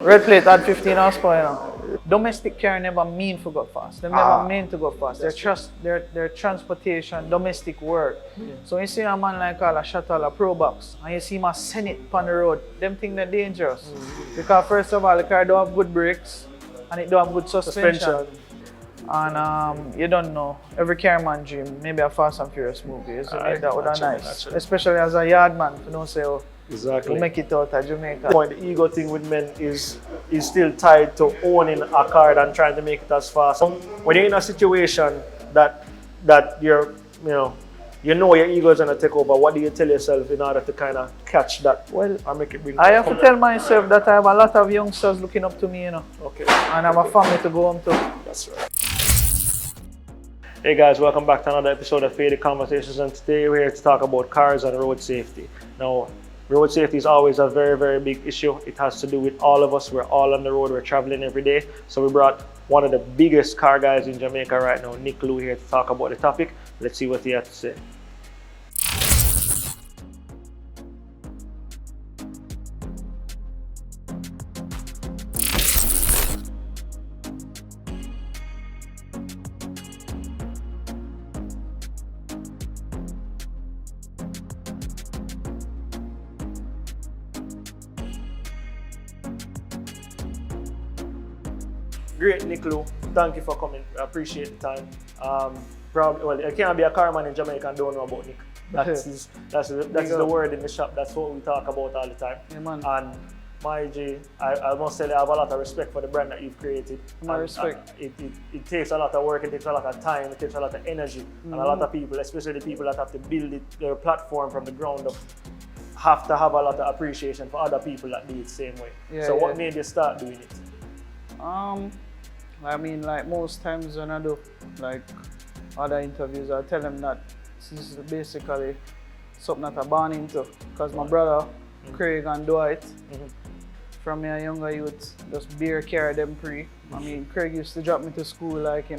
Red plate had 15 horsepower, you know. Domestic car never mean to go fast. They never mean to go fast. Their transportation, domestic work. So you see a man like a shuttle, a pro box, and you see him a send it on the road, them things they're dangerous. Because first of all, the car don't have good brakes and it don't have good suspension. And you don't know, every car man dream, maybe a Fast and Furious movie, is to make that would nice. Naturally. Especially as a yard man, you don't say, oh, exactly. we make it out of Jamaica. The ego thing with men is still tied to owning a car and trying to make it as fast. When you're in a situation that you're, you know your ego is gonna take over, what do you tell yourself in order to kind of catch that? Well, or make it bring I have to tell myself that I have a lot of youngsters looking up to me, you know. Okay. And I have a family to go home to. That's right. Hey guys, welcome back to another episode of Faded Conversations, and today we're here to talk about cars and road safety. Now, road safety is always a very, very big issue. It has to do with all of us. We're all on the road, we're traveling every day. So we brought one of the biggest car guys in Jamaica right now, Nick Lou, here to talk about the topic. Let's see what he has to say. Great, Nick Lou. Thank you for coming. I appreciate the time. Probably, well, you can't be a car man in Jamaica and don't know about Nick. That's the word in the shop. That's what we talk about all the time. Yeah, man. And my G, I must say I have a lot of respect for the brand that you've created. My respect. It takes a lot of work, it takes a lot of time, it takes a lot of energy. And a lot of people, especially the people that have to build their platform from the ground up, have to have a lot of appreciation for other people that do it the same way. Yeah, so what made you start doing it? I mean, like most times when I do like other interviews, I tell them that this is basically something that I'm born into. Because my brother, Craig and Dwight, from a younger youth, just beer carry them pre. I mean, Craig used to drop me to school like,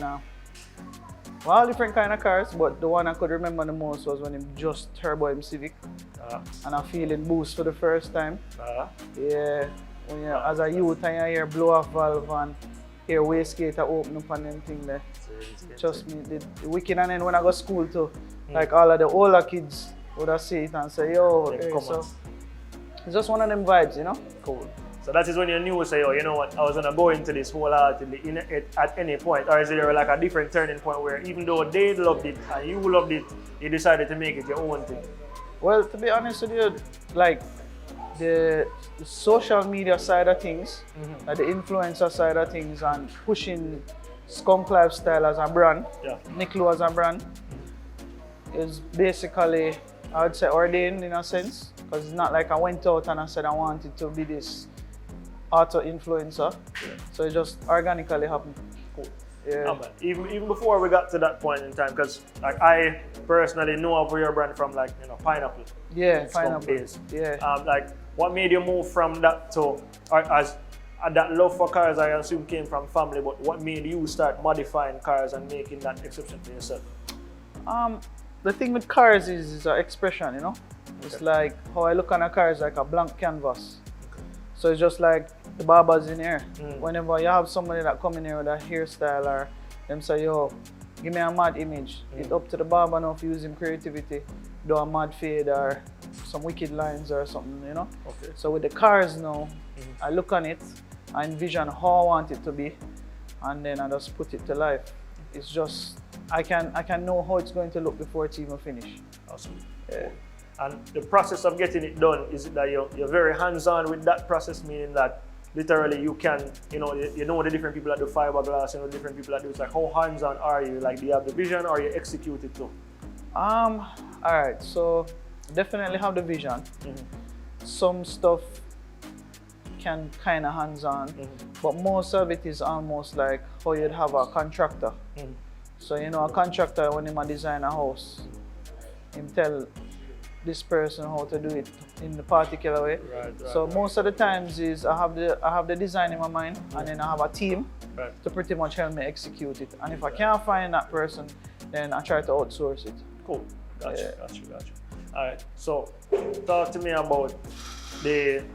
all different kind of cars, but the one I could remember the most was when he just turbo him Civic. And I feeling boost for the first time. Yeah, when as a youth and you hear blow off valve and hear wastegator open up and them thing there. Trust me, the wicked. And then when I go to school too, like all of the older kids would have see it and say, yo, hey, so it's just one of them vibes, Cool. So that is when you knew, say, oh, you know what, I was gonna go into this wholeheartedly at any point, or is there like a different turning point where even though they loved it and you loved it, you decided to make it your own thing? Well, to be honest with you, like the social media side of things, like the influencer side of things, and pushing skunk lifestyle as a brand, Nick Lou as a brand, is basically, I would say, ordained in a sense, because it's not like I went out and I said I wanted to be this auto influencer, so it just organically happened. Cool. Yeah. Even before we got to that point in time, because like I personally know of your brand from like Pineapple. Yeah, Pineapple. Days. Yeah. Like what made you move from that to as that love for cars? I assume came from family, but what made you start modifying cars and making that exception for yourself? The thing with cars is an expression, It's like how I look on a car is like a blank canvas. So it's just like the barbers in here. Whenever you have somebody that come in here with a hairstyle or them say, yo, give me a mad image. It's up to the barber now if you use him creativity, do a mad fade or some wicked lines or something, Okay. So with the cars now, I look on it, I envision how I want it to be, and then I just put it to life. It's just, I can know how it's going to look before it's even finished. Awesome. Yeah. And the process of getting it done, is it that you're very hands-on with that process, meaning that literally you can, you know the different people that do fiberglass, different people that do it, like how hands-on are you? Like do you have the vision or you execute it too? All right, so definitely have the vision. Some stuff can kind of hands-on, but most of it is almost like how you'd have a contractor. So a contractor, when he design a house, him tell this person how to do it in the particular way. So most of the times is I have the design in my mind, and then I have a team to pretty much help me execute it. And if I can't find that person, then I try to outsource it. Cool. Gotcha. All right. So talk to me about the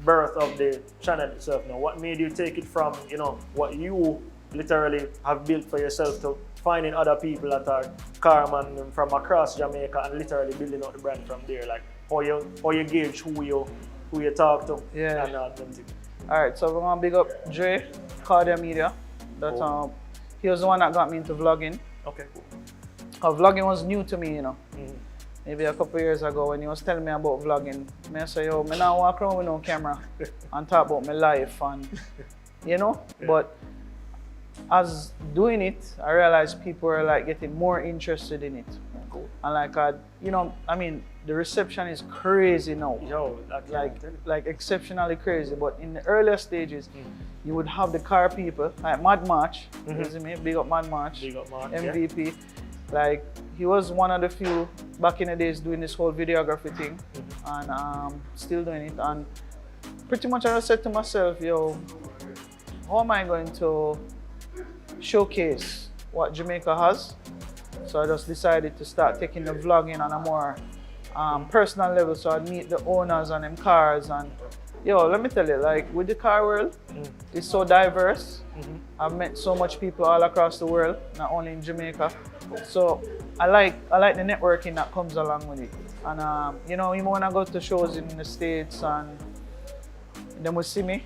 birth of the channel itself now? What made you take it from, you know, what you literally have built for yourself to finding other people that are carman from across Jamaica and literally building out the brand from there? Like how you gauge who you talk to and them things. Alright, so we're gonna big up Dre, Cardia Media. That he was the one that got me into vlogging. Okay, cool. Vlogging was new to me, you know. Maybe a couple years ago when he was telling me about vlogging, I say, yo, I don't walk around with no camera and talk about my life and, you know? But as doing it, I realized people are like getting more interested in it. Cool. And like, you know, I mean, the reception is crazy now. Yo, like exceptionally crazy. But in the earlier stages, you would have the car people, like Mad March, you see me? Big up Mad March, MVP. Like, he was one of the few back in the days doing this whole videography thing and still doing it. And pretty much I just said to myself, yo, how am I going to showcase what Jamaica has? So I just decided to start taking the vlogging on a more personal level. So I'd meet the owners and them cars and yo, let me tell you, like with the car world, it's so diverse. I've met so much people all across the world, not only in Jamaica. So I like the networking that comes along with it. And you know, even when I go to shows in the States and them will see me,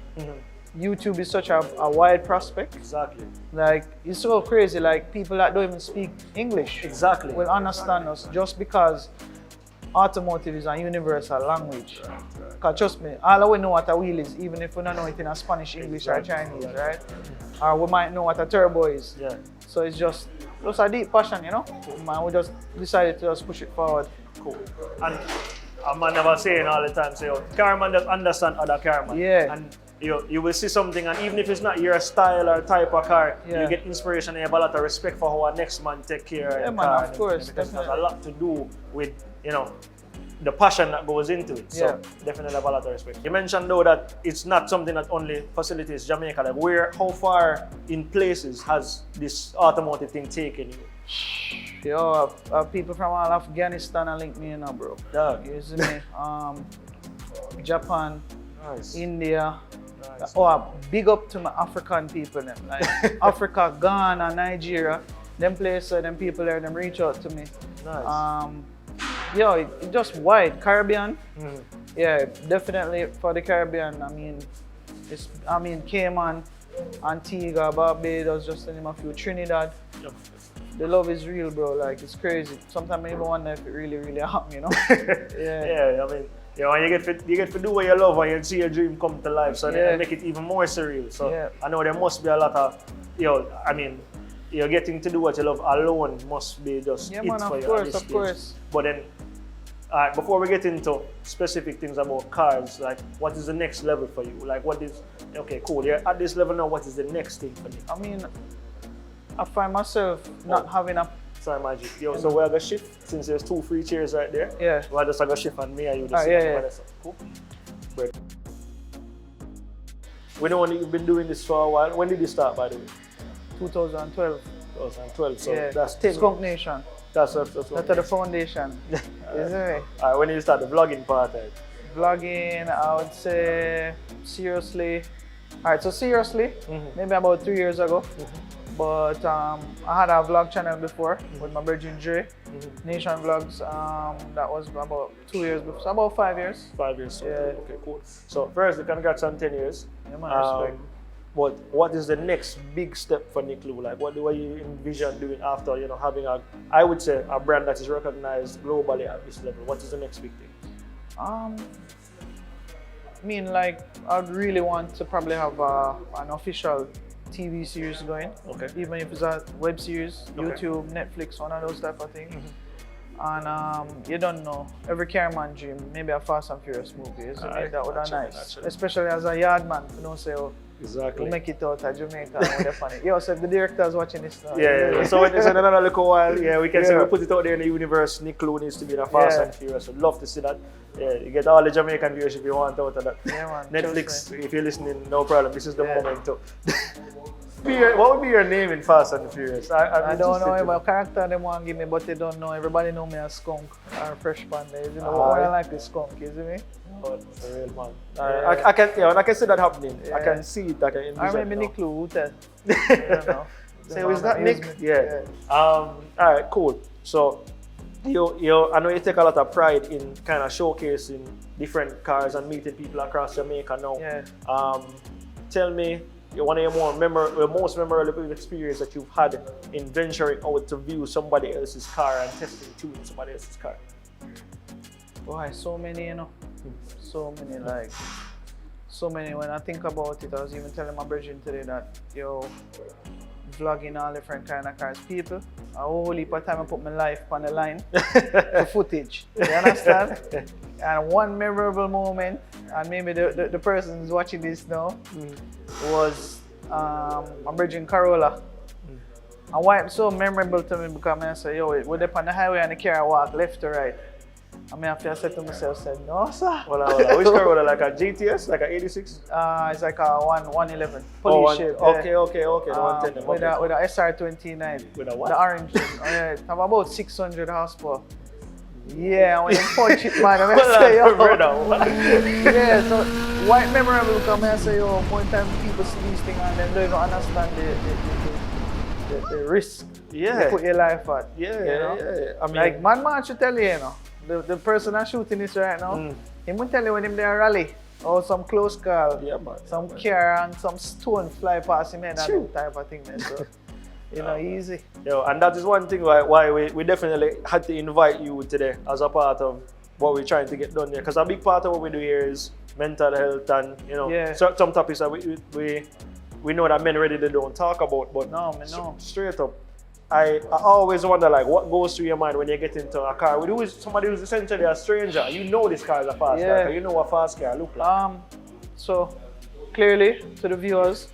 YouTube is such a wide prospect. Exactly. Like, it's so crazy, like people that don't even speak English will understand us just because automotive is a universal language. Because trust me, all we know what a wheel is, even if we don't know it in a Spanish, English, or Chinese, right? Or we might know what a turbo is. Yeah. So it's just a deep passion, you know? Man, we just decided to just push it forward. Cool. And a man never saying all the time, so carman just understand other carman. Yeah. And you will see something, and even if it's not your style or type of car, you get inspiration and you have a lot of respect for how a next man take care of the car. Of course. Because it has a lot to do with, you know, the passion that goes into it. So definitely have a lot of respect. You mentioned though that it's not something that only facilitates Jamaica. Like how far in places has this automotive thing taken you? Yo, people from all Afghanistan are linked me in now, bro. Yeah. You see me? Japan, India. Nice. Big up to my African people them. Like Africa, Ghana, Nigeria, them places, them people there, them reach out to me. Nice. Yo, it just wide. Caribbean. Yeah, definitely for the Caribbean. I mean, Cayman, Antigua, Barbados, just to name a few. Trinidad. Yep. The love is real, bro. Like, it's crazy. Sometimes I even wonder if it really, really happened, you know? Yeah, I mean, you know, you get to do what you love and you see your dream come to life, so they make it even more surreal. So I know there must be a lot of, you know, I mean, you're getting to do what you love alone must be just it man, for of you. Course, of course. But then, before we get into specific things about cars, like what is the next level for you? Like what is, okay, cool, you're at this level now, what is the next thing for you? I mean, I find myself not having a... Sorry, Magic. Yo, so we're gonna shift, since there's 2 free chairs right there. Yeah. We're just gonna shift and me and you just Cool. Great. We know you've been doing this for a while. When did you start, by the way? 2012. 2012, so that's 10. Skunk Nation. That's the foundation. Isn't it? Alright, when did you start the vlogging part? Vlogging, I would say seriously. Alright, so seriously, maybe about 3 years ago. But I had a vlog channel before with my brother Dre, Nation Vlogs. That was about 2 years before, so about 5 years. 5 years. Yeah. Okay, cool. So first, congrats on 10 years. Yeah, man, respect. What is the next big step for Nick Lou? Like, what do you envision doing after, you know, having I would say, a brand that is recognized globally at this level? What is the next big thing? I mean, like, I'd really want to probably have an official TV series going. Okay. Even if it's a web series, YouTube, Netflix, one of those type of things. And you don't know, every carman dream, maybe a Fast and Furious movie, isn't it? That would be nice. Naturally. Especially as a yard man, you know, say, exactly. We'll make it out of Jamaica and we're funny. Yo, so if the director is watching this now. Yeah. So it's another little while. Yeah, we can say we put it out there in the universe. Nick Lou needs to be in a Fast and Furious. We'd love to see that. Yeah, you get all the Jamaican viewership you want out of that. Yeah, man. Netflix, if you're listening, no problem. This is the moment too. What would be your name in Fast and the Furious? I don't know about character they want to give me, but they don't know. Everybody know me as Skunk or Fresh Panda. You know what I like is Skunk, you see me? Oh, that's a real man. I can see that happening. Yeah. I can see it. I can envision. I remember Nick Lou, who tell? I don't know. So is that Nick? Yeah. All right, cool. So I know you take a lot of pride in kind of showcasing different cars and meeting people across Jamaica now. Yeah. Tell me one of your most memorable experience that you've had in venturing out to view somebody else's car and testing tuning somebody else's car. Boy, so many, you know. So many. When I think about it, I was even telling my brethren today that, vlogging all different kind of cars. People, a whole heap of time I put my life on the line for footage. You understand? And one memorable moment, and maybe the person who's watching this now, was my brethren Corolla. And why it's so memorable to me because I say, we're up on the highway and the car walk left to right. I have to say to myself, no sir. Which Corolla, like a GTS, like a 86? It's like a 111. Police shape. Okay. The 110. With a SR29. With a what? The orange one. Yeah, have about 600 horsepower. Yeah, when you punch it, man, I say, yeah, so why memorable because I say, one time people see these things and they don't even understand the risk you put your life at. Yeah. I mean, like, man should tell you, the person that's shooting this right now, he will tell you when him there rally or some close call, some car and some stone fly past him head and that type of thing. So, easy. And that is one thing why we definitely had to invite you today as a part of what we're trying to get done here. Because a big part of what we do here is mental health and, some topics that we know that men really don't talk about. But no. Straight up, I always wonder like what goes through your mind when you get into a car with somebody who's essentially a stranger. You know this car is a fast car, you know what fast car look like. So clearly to the viewers,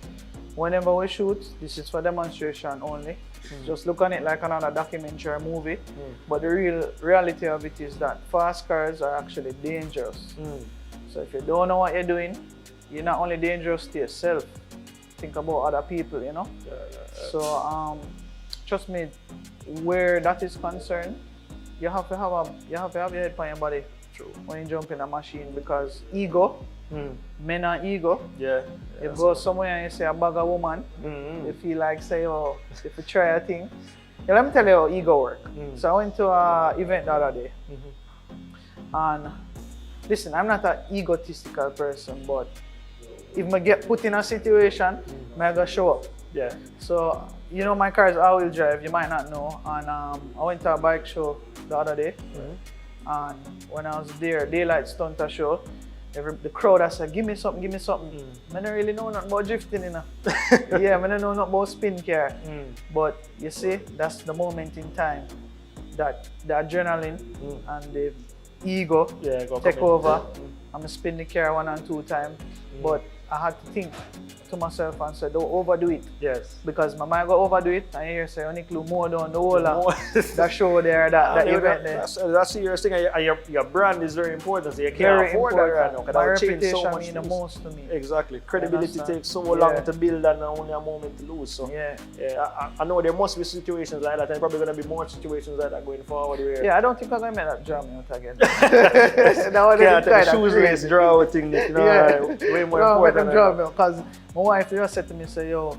whenever we shoot, this is for demonstration only. Just look on it like another documentary or movie. But the reality of it is that fast cars are actually dangerous. So if you don't know what you're doing, you're not only dangerous to yourself. Think about other people, So trust me, where that is concerned, you have to have your head on your body when you jump in a machine because ego, men are ego. You go somewhere and you see a bag of woman, you feel like say, if you try a thing. Let me tell you how ego work. So I went to an event the other day, and listen, I'm not an egotistical person, but if I get put in a situation, I gotta show up. So, my car is all-wheel drive, you might not know. And I went to a bike show the other day. And when I was there, Daylight Stunter show, the crowd I said, give me something. I don't really know nothing about drifting, I don't know nothing about spin car. But you see, that's the moment in time that the adrenaline and the ego take over. I'm gonna spin the car 1 and 2 times. But I had to think to myself and say, don't overdo it. Because my mind go overdo it, and you say, only clue more down the whole that show there, that event there. That's a serious thing, and your brand is very important, so you can't afford that right now. My reputation means the most to me. Exactly. Credibility takes so long to build and only a moment to lose. So I know there must be situations like that, and probably going to be more situations like that going forward. I don't think I'm going to make that drum out again. The shoes draw thing, way more important. Because my wife just said to me, say, you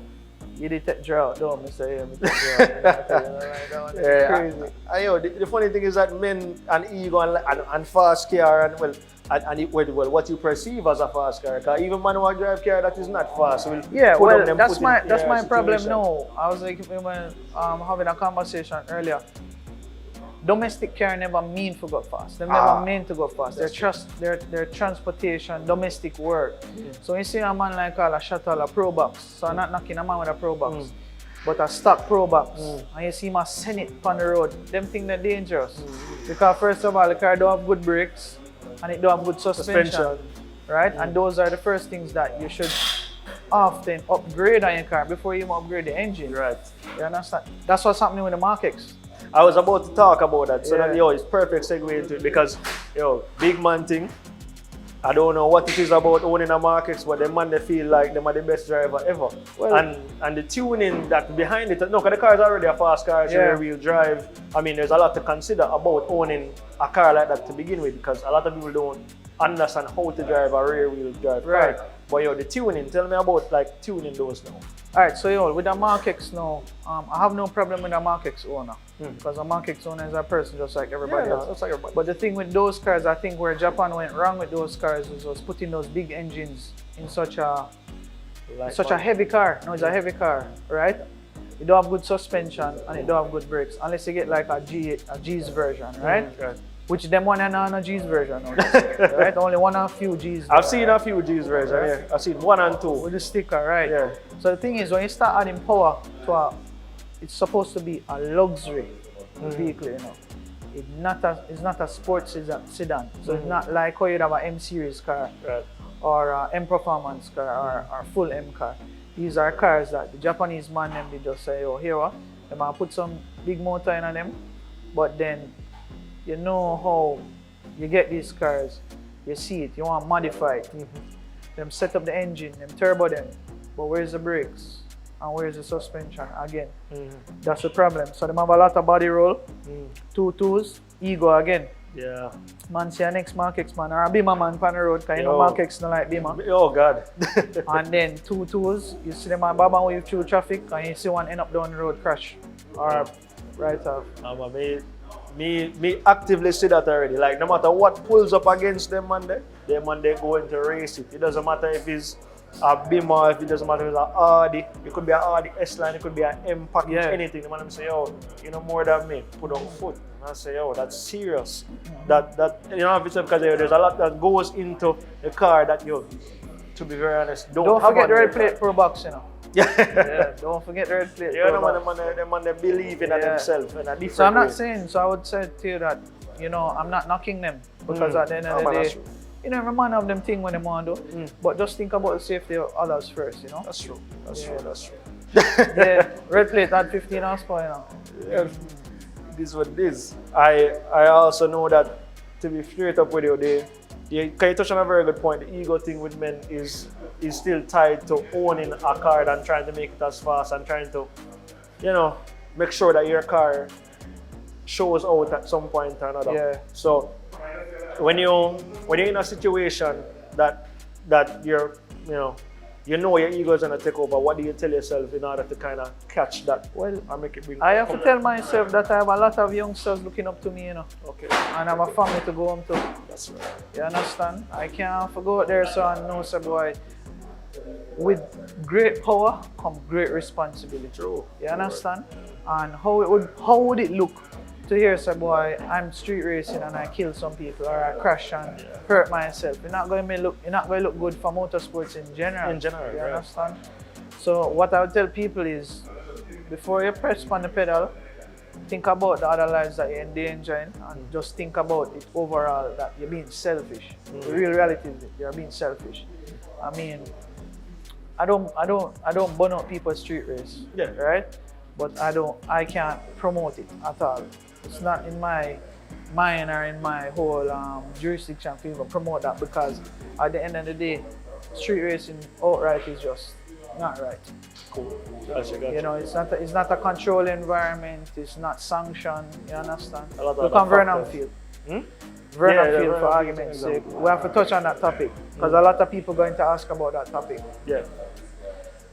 did take draw, don't me say, me take draw. Crazy. The funny thing is that men and ego and fast car and what you perceive as a fast car. Because even man who drive car that is not fast. That's my problem now. I was like, having a conversation earlier. Domestic car never mean to go fast. They never mean to go fast. Their transportation, domestic work. So you see a man like a shuttle, a Pro Box. So I'm not knocking a man with a Pro Box, but a stock Pro Box. And you see him send it on the road. Them things they're dangerous. Because first of all, the car don't have good brakes and it don't have good suspension. Right? And those are the first things that you should often upgrade on your car before you upgrade the engine. Right. You understand? That's what's happening with the Mark-X. I was about to talk about that, so that it's perfect segue into it because big man thing, I don't know what it is about owning a Mark X, but the man they feel like them are the best driver ever. Well, and the tuning that behind it, no, because the car is already a fast car, it's rear wheel drive. I mean, there's a lot to consider about owning a car like that to begin with, because a lot of people don't understand how to drive a rear wheel drive car. But yo, the tuning, tell me about like tuning those now. Alright, so yo, with the Mark X now, I have no problem with the Mark X owner. Because a Mark X owner is a person just like everybody else. Just like everybody. But the thing with those cars, I think where Japan went wrong with those cars was putting those big engines in such a heavy car. No, it's a heavy car, right? It don't have good suspension and it don't have good brakes, unless you get like a G's version, right? Which them one and on a G's version, right? Only one and a few G's. I've seen a few G's version, I've seen 1 and 2. With the sticker, right? Yeah. So the thing is, when you start adding power to it's supposed to be a luxury vehicle, you know. It's not a sports sedan. So it's not like how you'd have an M series car or a M performance car or full M car. These are cars that the Japanese man them they just say, oh, here what? They might put some big motor in on them, but then you know how you get these cars, you see it, you want to modify it. Them set up the engine, them turbo them, but where's the brakes? And where's the suspension? Again, that's the problem. So they have a lot of body roll, 2.2s, ego again. Yeah. Man see a next Mark X man or a Beamer man on the road, because you know Mark X not like Beamer. Oh God. And then 2.2s, you see them a baba wave through traffic and you see one end up down the road crash or right off. Me actively see that already. Like no matter what pulls up against them man they going to race it. It doesn't matter if it's a Beamer, if it doesn't matter if it's an Audi, it could be an Audi S-Line, it could be an M package, anything. The man say, yo, you know more than me, put on foot. And I say, yo, that's serious. That you know, if it's because there's a lot that goes into the car that you, to be very honest, don't forget the red plate pro box, you know. Yeah, don't forget the red plate. Yeah, the man they believe in themselves in a different So I'm not way. saying, so I would say to you that, you know, I'm not knocking them, because at the end of the day, you know, every man have them thing when they want to do, but just think about the safety of others first, you know? That's true. That's true. Yeah, red plate at 15 horsepower, you know? Yeah, it is what it is. I also know that, to be straight up with you, can you touch on a very good point? The ego thing with men is still tied to owning a car and trying to make it as fast and trying to, you know, make sure that your car shows out at some point or another. Yeah. So when you're in a situation that you're, you know your ego is gonna take over, what do you tell yourself in order to kind of catch that? Well, or make it bring I have to tell myself that I have a lot of youngsters looking up to me, you know. Okay. And I have a family to go home to. That's right. You understand? I can't go out there, so I know, so boy, with great power comes great responsibility. True. You understand? And how would it look to hear, say, boy, I'm street racing and I kill some people or I crash and hurt myself? You're not going to look good for motorsports in general. You understand? So what I would tell people is, before you press on the pedal, think about the other lives that you're endangering, and just think about it overall, that you're being selfish. The real reality is that you're being selfish. I mean, I don't burn out people's street race, right? But I can't promote it at all. It's not in my mind or in my whole jurisdiction to even promote that, because at the end of the day, street racing outright is just not right. Cool. Gotcha. You know, it's not a controlled environment. It's not sanctioned. You understand? Look on Vernon Field. Vernon Field, for argument's sake. We have to touch on that topic, because a lot of people are going to ask about that topic. Yeah.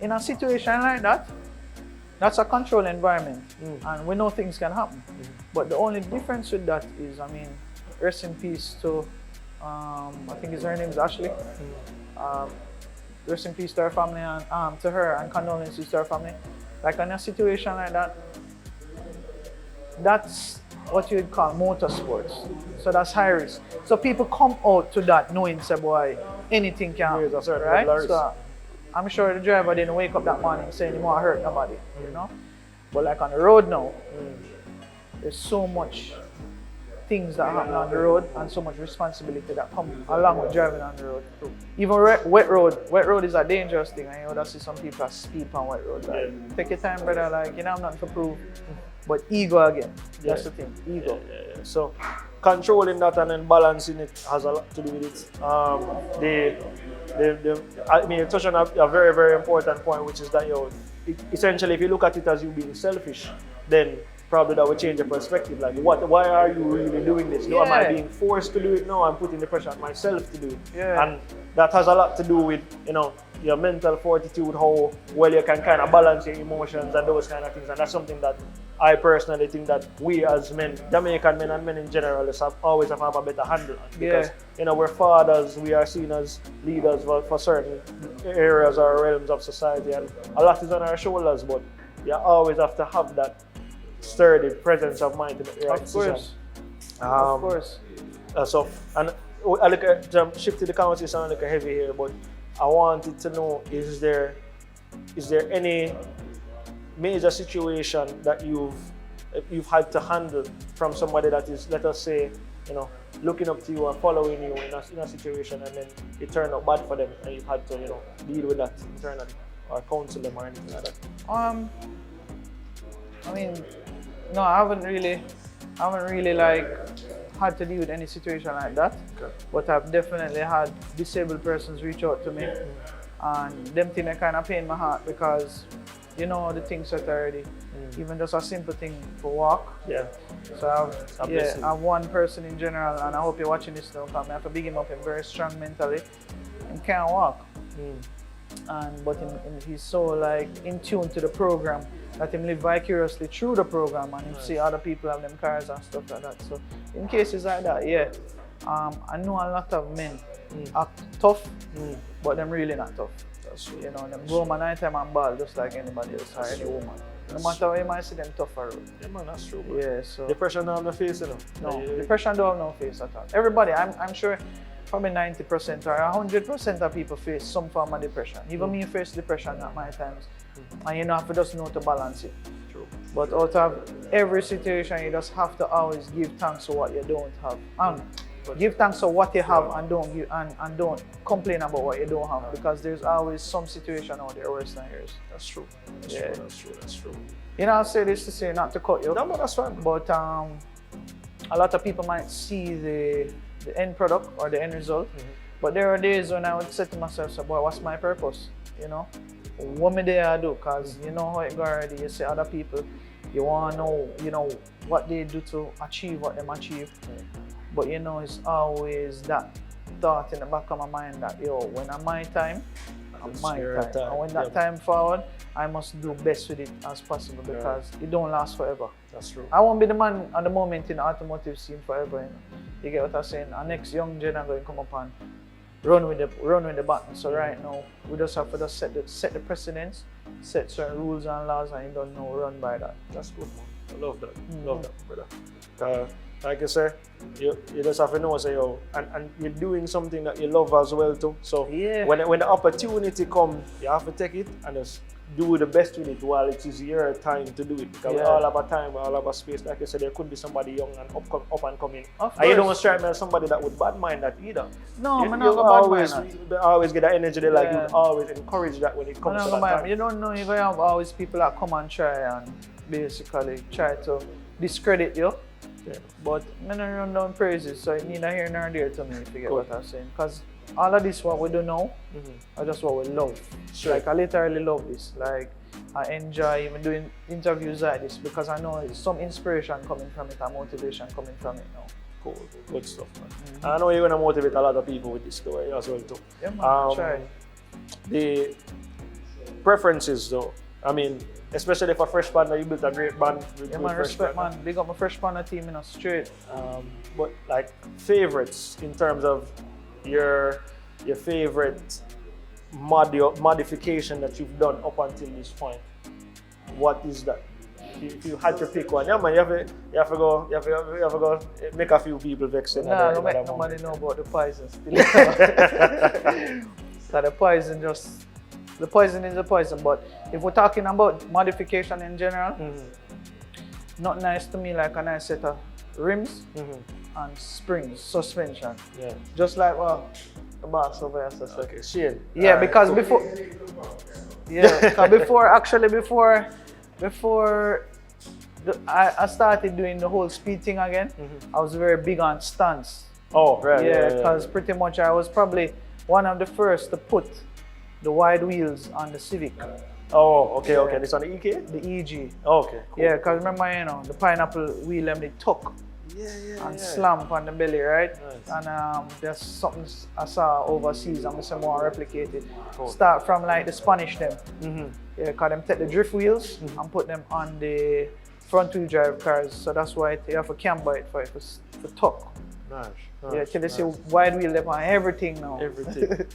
In a situation like that, that's a controlled environment, and we know things can happen. But the only difference with that is, I mean, rest in peace to, I think her name is Ashley. Rest in peace to her family and to her, and condolences to her family. Like in a situation like that, that's what you would call motorsports. So that's high risk. So people come out to that knowing, say, boy, anything can happen, right? So I'm sure the driver didn't wake up that morning saying he won't hurt nobody, you know? But like on the road now, there's so much things that happen on the road and so much responsibility that come along with driving on the road. Even wet road is a dangerous thing. I know see some people speed on wet road. Like, take your time, brother, like, you know, I'm nothing to prove. But ego again, that's the thing, ego. So controlling that and then balancing it has a lot to do with it. I mean, you touched on a very, very important point, which is that essentially, if you look at it as you being selfish, then probably that would change your perspective. Like, why are you really doing this? No, am I being forced to do it? No, I'm putting the pressure on myself to do it. Yeah. And that has a lot to do with, your mental fortitude, how well you can kind of balance your emotions and those kind of things. And that's something that I personally think that we as men, Jamaican men and men in general, always have a better handle on. Because, we're fathers, we are seen as leaders for certain areas or realms of society. And a lot is on our shoulders, but you always have to have that sturdy presence of mind to make the right decision. Of course. So, and I look at shifting the conversation a little heavy here, but I wanted to know: is there any major situation that you've had to handle from somebody that is, let us say, looking up to you or following you in a situation, and then it turned out bad for them, and you've had to deal with that internally or counsel them or anything like that? I mean, no, I haven't really had to deal with any situation like that. Okay. But I've definitely had disabled persons reach out to me, and them things that kind of pain my heart because the things that already, even just a simple thing for walk. Yeah. So I've one person in general, and I hope you're watching this now, because I have to big him up. I'm very strong mentally and can't walk. But he's so in tune to the program that him live vicariously through the program, and him see other people have them cars and stuff like that. So in cases like that, I know a lot of men are tough, but them really not tough. That's true. Them go home at night time and ball just like anybody else or any woman. No matter how you might see them tough for road. Yeah, man, that's true. Bro. Yeah, so depression don't have no face, No, depression don't have no face at all. Everybody, I'm sure probably 90% or 100% of people face some form of depression. Even me face depression at my times. And you have to just know to balance it. True. But out of every situation, you just have to always give thanks for what you don't have. Give thanks for what you have and don't complain about what you don't have, because there's always some situation out there worse than yours. That's true. That's true. I say this to say not to cut you. No, that's fine. But a lot of people might see the end product or the end result. But there are days when I would say to myself, so, boy, what's my purpose? What me there I do? Because you know how it go already. You see other people, you want to know, what they do to achieve what them achieve. But it's always that thought in the back of my mind that, when I'm my time, I'm my time. And when that time forward, I must do best with it as possible, because it don't last forever. That's true. I won't be the man at the moment in the automotive scene forever. You get what I'm saying? Our next young gen are going to come up and run with the button. So right now, we just have to set the precedence, set certain rules and laws, and you don't know, run by that. That's good, man. I love that. Love that, brother. Like I say, you just have to know, and you're doing something that you love as well too. So when the opportunity comes, you have to take it and just do the best with it while it is your time to do it. Because we all have a time, we all have a space. Like I said, there could be somebody young and up and coming. And you don't strike me as somebody that would bad mind that either. No, I'm not going to bad mind that. Always get that energy there, like you always encourage that when it comes to that time. You don't know, you're going to have always people that come and try and basically try to discredit you. But I don't run down praises, so it neither here nor there to me, if you get what I'm saying. Because all of this, what we do now, are just what we love. Sure. Like, I literally love this. Like, I enjoy even doing interviews like this, because I know there's some inspiration coming from it and motivation coming from it now. Cool. Good stuff, man. And I know you're going to motivate a lot of people with this story as well, too. Yeah, man, try. The preferences, though, I mean, especially for fresh panda, you built a great band. Yeah, man, respect, man. Big up my fresh panda team, straight. But like favorites in terms of your favorite modification that you've done up until this point, what is that? If you had to pick one, yeah, man, you have to go make a few people vex. Nah, don't make nobody know about the poison still. So the poison is the poison, but if we're talking about modification in general, not nice to me like a nice set of rims and springs, suspension. Yeah. Just like the boss over here says. Okay, Shane. Yeah, because before I started doing the whole speed thing again. I was very big on stunts. Oh, right. Yeah, because pretty much I was probably one of the first to put the wide wheels on the Civic. Oh, okay, okay. This on the EK? The EG. Oh, okay, cool. Yeah, because remember, you know, the pineapple wheel them they tuck and slamp on the belly, right? Nice. And there's something I saw overseas and I say more replicate it. Cool. Start from like the Spanish them. Yeah, because them take the drift wheels and put them on the front wheel drive cars. So that's why you have a camber it for it for tuck. Nice. Yeah, till they say wide wheel them on everything now. Everything.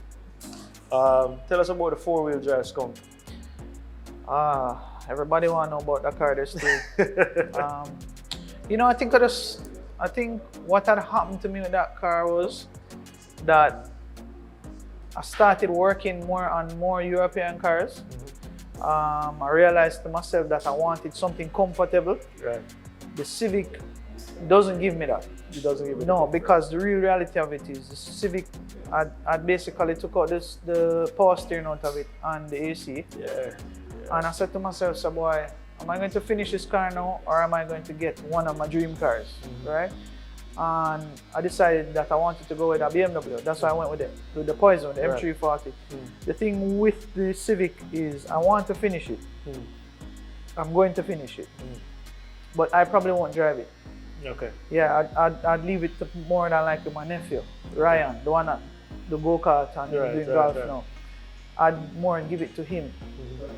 Tell us about the 4-wheel drive skunk. Everybody want to know about that car there's too. You know, I think what had happened to me with that car was that I started working on more European cars. I realized to myself that I wanted something comfortable. Right. The Civic doesn't give me that. It doesn't give it. No, because the real reality of it is the Civic, I basically took out the power steering out of it and the AC. Yeah. And I said to myself, so boy, am I going to finish this car now or am I going to get one of my dream cars, right? And I decided that I wanted to go with a BMW. That's why I went with the Poison, the M340. The thing with the Civic is I want to finish it. I'm going to finish it. But I probably won't drive it. Okay. Yeah, I'd leave it to more than like my nephew, Ryan, the one at the go-kart and doing golf now. I'd more give it to him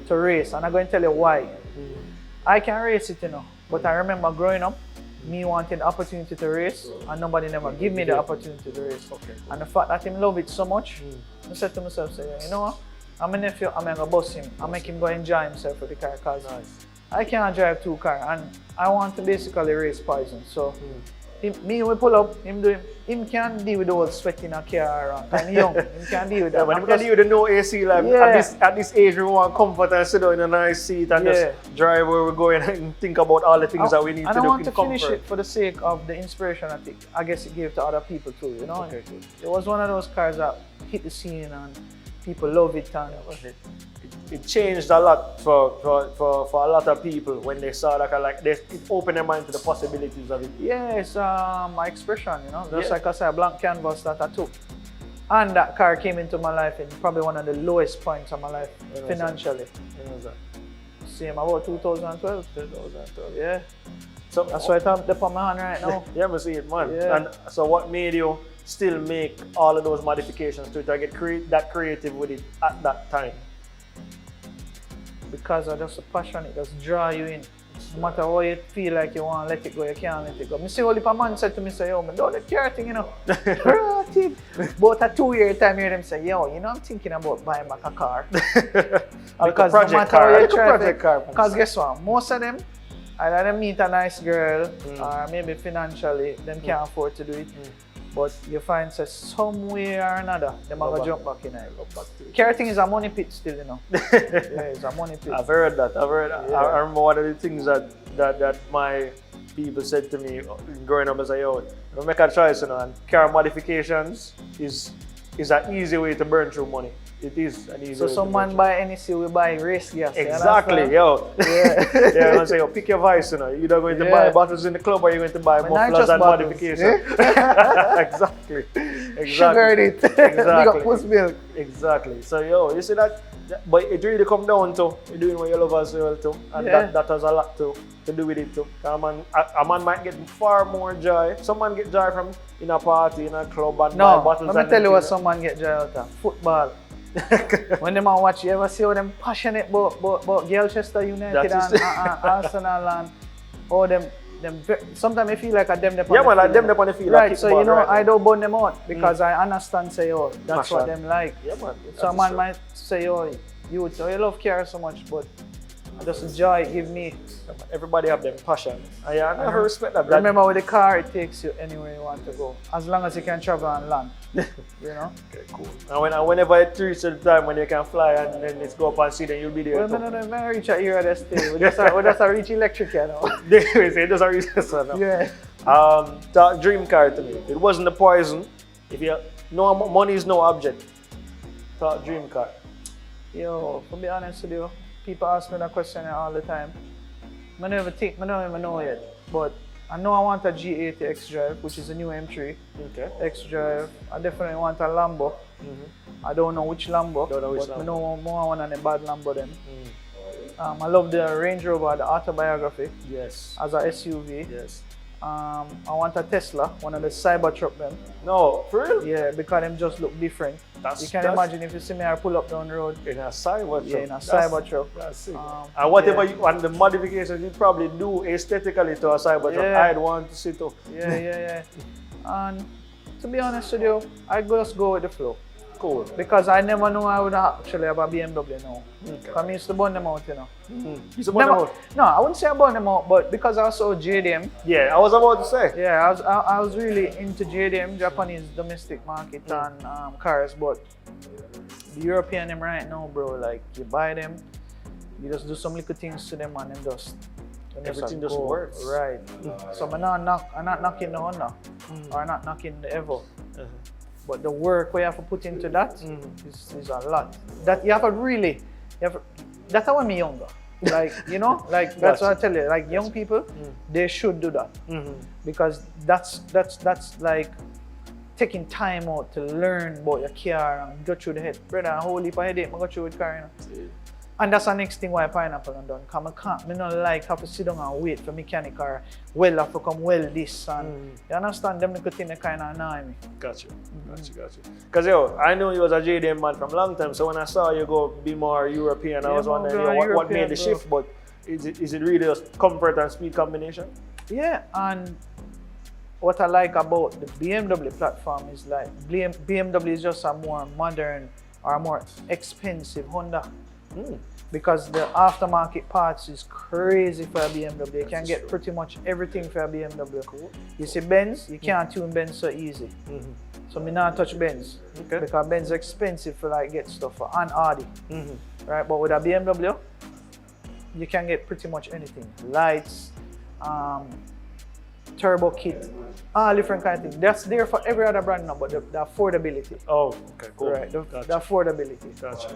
to race, and I'm going to tell you why. I can race it, you know, but I remember growing up, me wanting the opportunity to race, and nobody never give me the opportunity to race. Okay. And the fact that him love it so much, I said to myself, say, you know what, I'm a nephew, I'm going to bust him, I make him go enjoy himself with the car, because I can't drive 2 cars, and I want to basically race Poison. So me we pull up, him can't deal with the whole sweat in a car, and he's young, he can't deal with that. Yeah, but he can deal with the no AC, like at this age we want comfort and sit down in a nice seat and just drive where we're going and think about all the things that we need to do. And I want to comfort. finish it for the sake of the inspiration I guess it gave to other people too, you know? Okay, cool. It was one of those cars that hit the scene and people love it, and it changed a lot for a lot of people when they saw that car. Like it opened their mind to the possibilities of it. Yeah, it's my expression, you know, just like I said, a blank canvas that I took. And that car came into my life in probably one of the lowest points of my life financially. When was that? Same about 2012. 2012. Yeah. So that's why I'm up on my hand right now. Yeah, I see it, man. Yeah. And so what made you still make all of those modifications to get that creative with it at that time? Because of just a passion, it just draw you in. No matter how you feel like you want to let it go, you can't let it go. I see only a man said to me, say, yo, man, don't let care thing, you know. But a 2-year time, you hear them say, yo, you know, I'm thinking about buying back a car. Because no matter how you try, because guess what, most of them, either they meet a nice girl or maybe financially, them can't afford to do it. But you find that some way or another, they might jump back in it. Car thing is a money pit still, you know. Yeah, it's a money pit. I've heard that. Yeah. I remember one of the things that my people said to me growing up as a yo, don't make a choice, you know, and car modifications is an easy way to burn through money. It is an easy way. So someone buy NEC, we buy race gas. Exactly, yo. Yeah. Yeah, I say, yo, pick your vice, you know. You're either going to buy bottles in the club or you're going to buy mufflers and modifications. Exactly. Sugar in it. Exactly. You got post milk. Exactly. So, yo, you see that? But it really come down to you doing what you love as well too, and that has a lot to do with it too. A man might get far more joy. Someone get joy from in a party, in a club, and buy bottles. Let me tell you what someone get joy out of. Football. When them watch, you ever see how them passionate about Galchester United and Arsenal and all them sometimes I feel like a them on the field. Right, so you know, I don't burn them out because I understand, say, oh, that's what them like. Yeah, man. So a man might say, oh, you love car so much, but just the joy it give me. Everybody have them passion. I never respect that. Remember, with the car, it takes you anywhere you want to go, as long as you can travel on land. You know? Okay, cool. And whenever it reaches the time when you can fly and then it's go up and see, then you'll be there. Well, no, reach out here at the state. We just reach electric, you know. They say just a reach now. Yeah. That dream car to me. It wasn't the Poison. If you no money is no object. That dream car. Yo, to be honest with you, people ask me that question all the time. I don't even know yet. But I know I want a G80 X-Drive, which is a new M3. Okay. X-Drive. I definitely want a Lambo. I don't know which Lambo, but I know more one than a bad Lambo then. I love the Range Rover, the Autobiography. Yes. As a SUV. Yes. I want a Tesla, one of the Cybertruck them. No, for real? Yeah, because them just look different. You can imagine if you see me I pull up down the road. In a Cybertruck. Yeah, in a Cybertruck. That's it. And whatever you and the modifications you probably do aesthetically to a Cybertruck, I'd want to see too. Yeah. And to be honest with you, I just go with the flow. Cool. Because I never knew I would actually have a BMW now. Because I used to burn them out, you know. You used to burn them out? No, I wouldn't say I burn them out, but because I saw JDM. Yeah, I was about to say. Yeah, I was really into JDM, Japanese domestic market and cars, but the European them right now, bro, like you buy them, you just do some little things to them and then just everything just works. Right. So I'm not knocking the Honda or not knocking the Evo. But the work we have to put into that is a lot. That you have to really, that's how I'm younger. Like, you know, like that's what I tell you. Like young people, they should do that. Because that's like taking time out to learn about your car and go through the head. Brother, a whole heap of headache, I go through with car, you know. And that's the next thing why Pineapple and done. Because I don't like have to sit down and wait for mechanic or welder to come weld this. And you understand, them little things kind of annoy me. Got you. Because I know you was a JDM man from a long time, so when I saw you go be more European, I was wondering what made the shift, but is it really just comfort and speed combination? Yeah, and what I like about the BMW platform is like BMW is just a more modern or more expensive Honda. Because the aftermarket parts is crazy for a BMW. You can get pretty much everything for a BMW. Cool. You see Benz, you can't tune Benz so easy. So me not touch Benz. Because Benz is expensive for like get stuff for, and Audi. Right, but with a BMW, you can get pretty much anything. Lights, turbo kit, all different kind of things. That's there for every other brand now, but the affordability. Oh, okay, cool. Right, the affordability. Gotcha.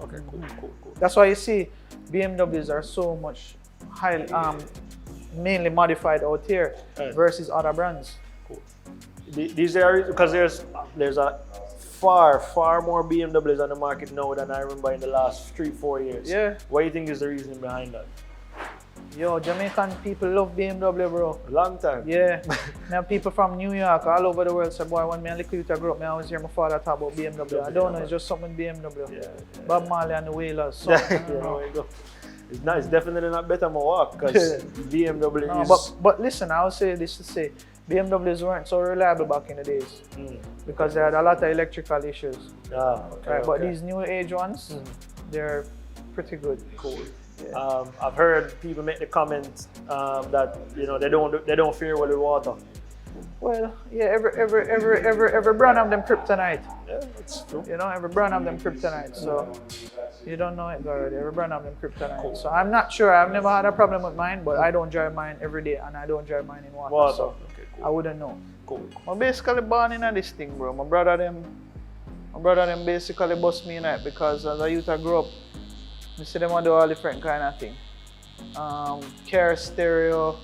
Okay, cool. That's why you see BMWs are so much mainly modified out here versus other brands. Cool. These areas, because there's a far more BMWs on the market now than I remember in the last 3-4 years. Yeah. What do you think is the reason behind that? Yo, Jamaican people love BMW, bro. Long time. Yeah. Now people from New York, all over the world say, boy, when me a little youth grew up, I always hear my father talk about BMW. I don't know, it's just something BMW. Yeah. Bob Marley and the Wailers. There you go. It's definitely not better than walk because BMW is... But listen, I would say this to say, BMWs weren't so reliable back in the days because they had a lot of electrical issues. But these new age ones, they're pretty good. Cool. Yeah. I've heard people make the comment that they don't fear with water. Well, yeah, every brand have them kryptonite. Yeah, that's true. You know, every brand have them kryptonite. So you don't know it already. Every brand have them kryptonite. Cool. So I'm not sure. I've never had a problem with mine, but I don't drive mine every day, and I don't drive mine in water. So okay, cool. I wouldn't know. Cool. I'm basically born in this thing, bro. My brother them basically bust me in it because as a youth I grew up. I see them do all different kind of thing. Car stereo,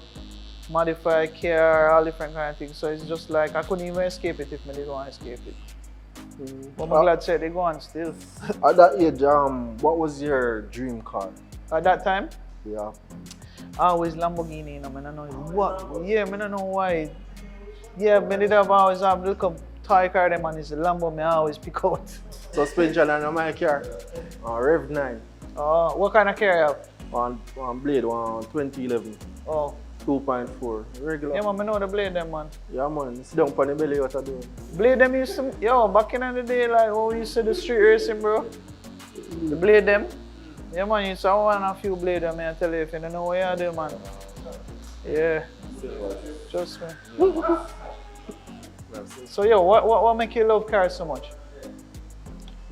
modify car, all different kind of things. So it's just like I couldn't even escape it if I didn't want to escape it. But I'm glad say they go on still. At that age, what was your dream car? At that time? Yeah. Always Lamborghini, you know, I don't know what. Yeah, I don't know why. Yeah, I did always have look up toy car them and it's a Lambo I always pick out. Suspension on my car. Rev 9. Oh, what kind of car you have? One Blade, 2011. Oh. 2.4. Regular. Yeah, man, I know the Blade them, man. Yeah, man. Sit down on the belly, what I do. Blade them used to, back in the day, like, we used to do street racing, bro. The Blade them. Yeah, man, you saw one a few Blade them, I tell you, if you don't know what you do, man. Yeah. Trust me. So, what make you love cars so much?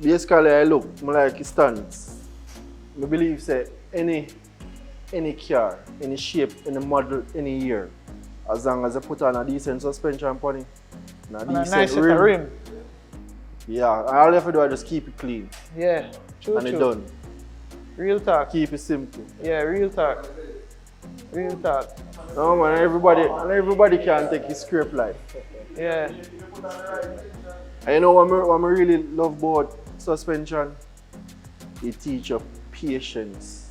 Basically, I like it stands. I believe say any car, any shape, any model, any year, as long as I put on a decent suspension on it, and a nice rim. Yeah, all you have to do is just keep it clean. Yeah, true. And it's done. Real talk. Keep it simple. Yeah, real talk. Real talk. No man, everybody can take his scrape life. Yeah. And you know what I really love about suspension? It teach you patience.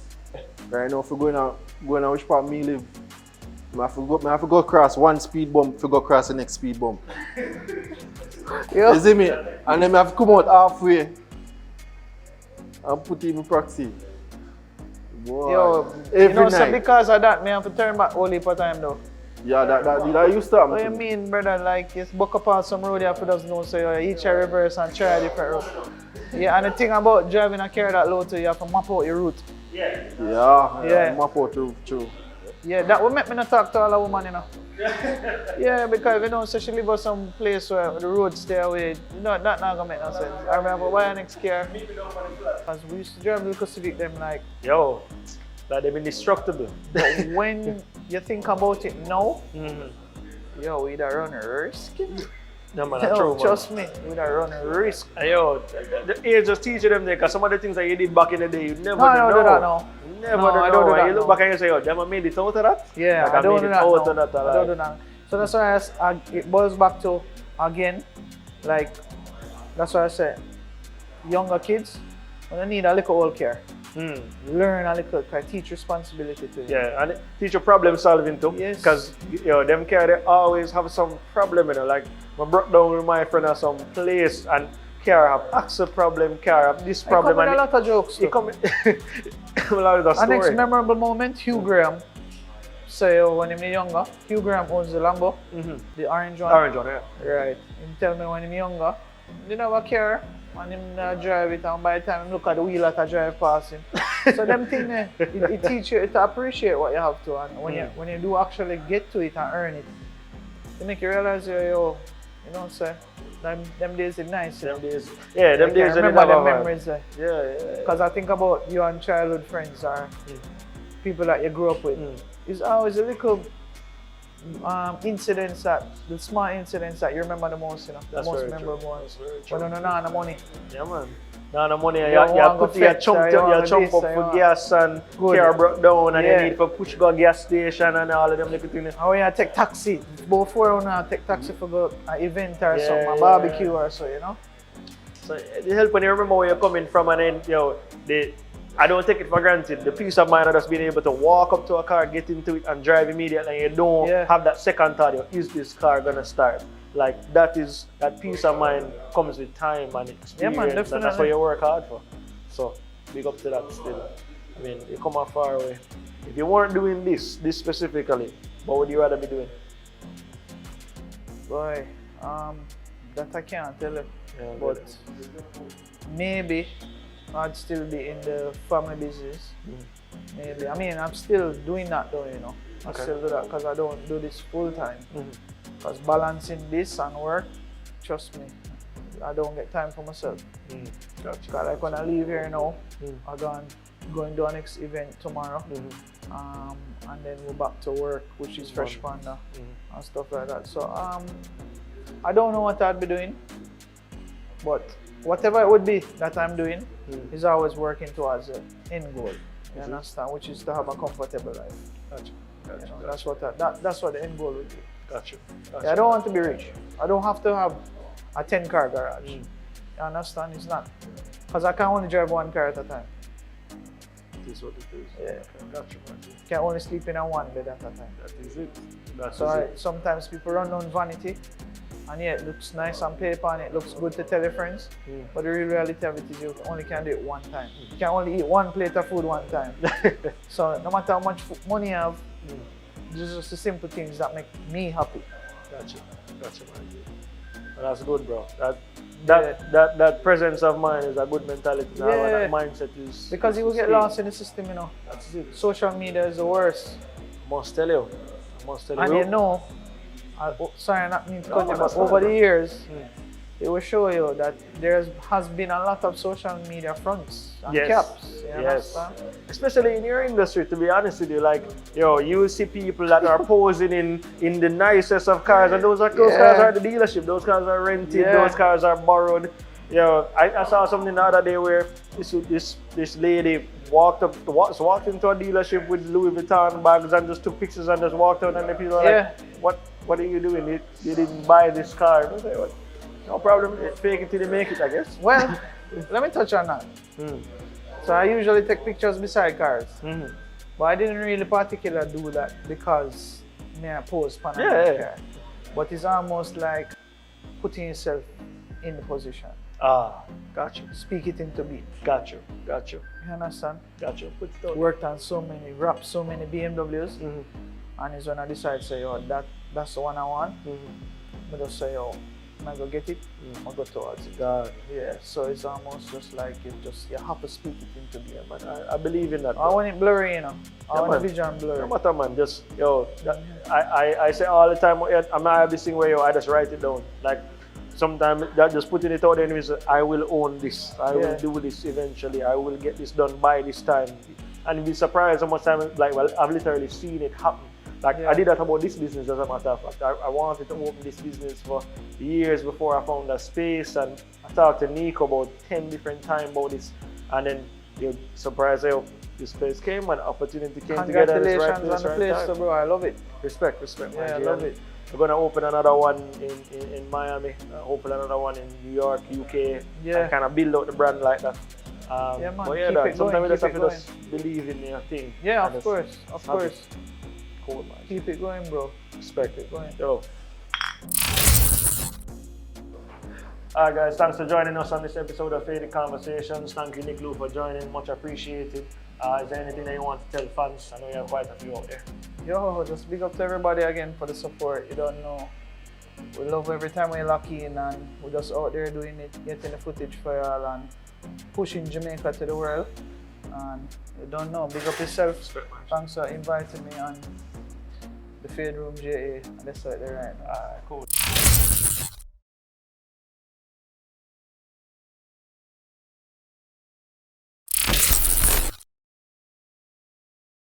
Right now, if you're going out which part me live, I have to go across one speed bump to go across the next speed bump. Yo. You see me? And then I have to come out halfway and put in practice. Boy, Yo, every so night. because of that, me have to turn back all heap of time though. Yeah, that used to happen. What you mean, brother? Like, you buck up on some road, you have to just know, so you each a reverse and try a different route. Yeah, and the thing about driving a car that low too, you have to map out your route. Yeah. Map out true. Yeah, that would make me not talk to all the women, you know. Yeah, because you know, so she live on some place where the road stay away. You know, that not gonna make no sense. I remember why our next car, because we used to drive little Civic, them like, Yo, that they've been indestructible. but when you think about it now, yo, we'd have run a risk. No man, Yo, that's true. trust me, we'd have run a risk. Yo, the age just teaching them there, because some of the things that you did back in the day, you never No, I don't know. do that now. Never No, I don't do know. that You look now. back and you say, yo, them I made it out of that? Yeah, Like, I don't made do it that out now. of that. I don't do that. So that's why it boils back to, again, like, that's why I say, younger kids, when they need a little old care, learn a little, teach responsibility to you. Yeah, and teach you problem solving too. Yes. Because them care, they always have some problem, you know. Like, I broke down with my friend at some place and car have axle problem, car have this problem. I come with a lot of jokes too. It come a lot of the Our story. next memorable moment, Hugh Graham. So when he was younger, Hugh Graham owns the Lambo, the orange one. Orange one, yeah. Right. He tell me when he was younger, he didn't have a car, and him drive it, and by the time he look at the wheel that I drive past him. So them things, it teach you to appreciate what you have to, and when you do actually get to it and earn it, it make you realize, you know, say, them days is nice. Them days, yeah, them Like, days. I they remember never them have- memories there. Yeah. Because I think about you and childhood friends or people that you grew up with. It's always a little incidents the small incidents that you remember the most, you know, That's the most very memorable true. ones. That's very true. When you no money. Yeah, man. Now the money, You you want put go your fetch, chump or you want up this, or you for want- gas and Good. car broke down and Yeah. you need to push go gas station and all of them little things. Or when you take taxi, before you now take taxi for go an event or Yeah, something, a yeah, barbecue yeah. or so, you know. So it helps when you remember where you're coming from, and then I don't take it for granted. The peace of mind of just being able to walk up to a car, get into it, and drive immediately, and you don't have that second thought. Is this car gonna start? Like that peace of mind comes with time and experience, Yeah, man, and that's definitely. what you work hard for. So big up to that still. I mean, you come a far way. If you weren't doing this specifically, what would you rather be doing? Boy, that I can't tell you. Yeah, But maybe I'd still be in the family business. Maybe. I mean, I'm still doing that though, you know. I still do that because I don't do this full time. Because balancing this and work, trust me, I don't get time for myself. Gotcha. Because like when I leave here now, I'm going to our next event tomorrow. And then we're back to work, which is Fresh Panda and stuff like that. So I don't know what I'd be doing, but whatever it would be that I'm doing is always working towards the end goal. You understand? Which is to have a comfortable life. Gotcha. You know, that's what the end goal would be. Gotcha. Yeah, I don't want to be rich. I don't have to have a 10-car garage. You understand? It's not. Because I can only drive one car at a time. This is what it is. Yeah. Okay, gotcha, man. Can only sleep in a one bed at a time. That is it. That So is it. sometimes people run on vanity, and yeah, it looks nice on paper and it looks good to tell your friends. But the real reality of it is you only can do it one time. You can only eat one plate of food one time. So no matter how much money you have, these are just the simple things that make me happy. Gotcha, man. And that's good, bro. That presence of mind is a good mentality. Now, Yeah. that mindset is. Because you will get lost in the system, you know. That's it. Social media is the worst. I must tell you. And you know, sorry, not mean to No, cut you, that's but over fine. the years, it will show you that there has been a lot of social media fronts and caps. You understand? Especially in your industry, to be honest with you, like you see people that are posing in the nicest of cars, and those cars are the dealership. Those cars are rented. Yeah. Those cars are borrowed. Yo, I saw something the other day where this lady walked into a dealership with Louis Vuitton bags and just took pictures and just walked out, and the people were like, what are you doing? You didn't buy this car. I was like, what? No problem, fake it till you make it, I guess. Well, let me touch on that. So I usually take pictures beside cars. But I didn't really particularly do that because I pose for car. But it's almost like putting yourself in the position. Ah, got you. Speak it into being. Got you. You understand? Got you. Put it down. Worked on so many BMWs, and it's when I decide say, yo, that's the one I want. I just say, yo, I go get it, I go towards it. Yeah, so it's almost just like you have to speak it into being. But I believe in that. I want it blurry, you know. I want the vision blurry. No matter, man. Just I say all the time. I might have this thing where I just write it down. Like sometimes that just putting it out there and I will own this. I will do this eventually. I will get this done by this time. And you'd be surprised how much time. Like, well, I've literally seen it happen. Like I did that about this business, as a matter of fact. I wanted to open this business for years before I found that space, and I talked to Nico about 10 different times about this, and then you're surprised how this place came and opportunity came together. Congratulations on the place, so bro. I love it. Respect, yeah, I love it. We're gonna open another one in Miami, hopefully another one in New York, UK, and kind of build out the brand like that. Man. But yeah, sometimes we just have to just believe in your thing. Yeah, of course. Cool, man. Keep it going, bro. Respect it. Going. Yo. Alright guys, thanks for joining us on this episode of Faded Conversations. Thank you, Nick Lou, for joining. Much appreciated. Is there anything that you want to tell fans? I know you have quite a few out there. Yo, just big up to everybody again for the support. You don't know. We love every time we lock in, and we're just out there doing it, getting the footage for y'all and pushing Jamaica to the world. And you don't know, big up yourself. Thanks for inviting me on the Fade Room JA. And that's right there right now. Cool.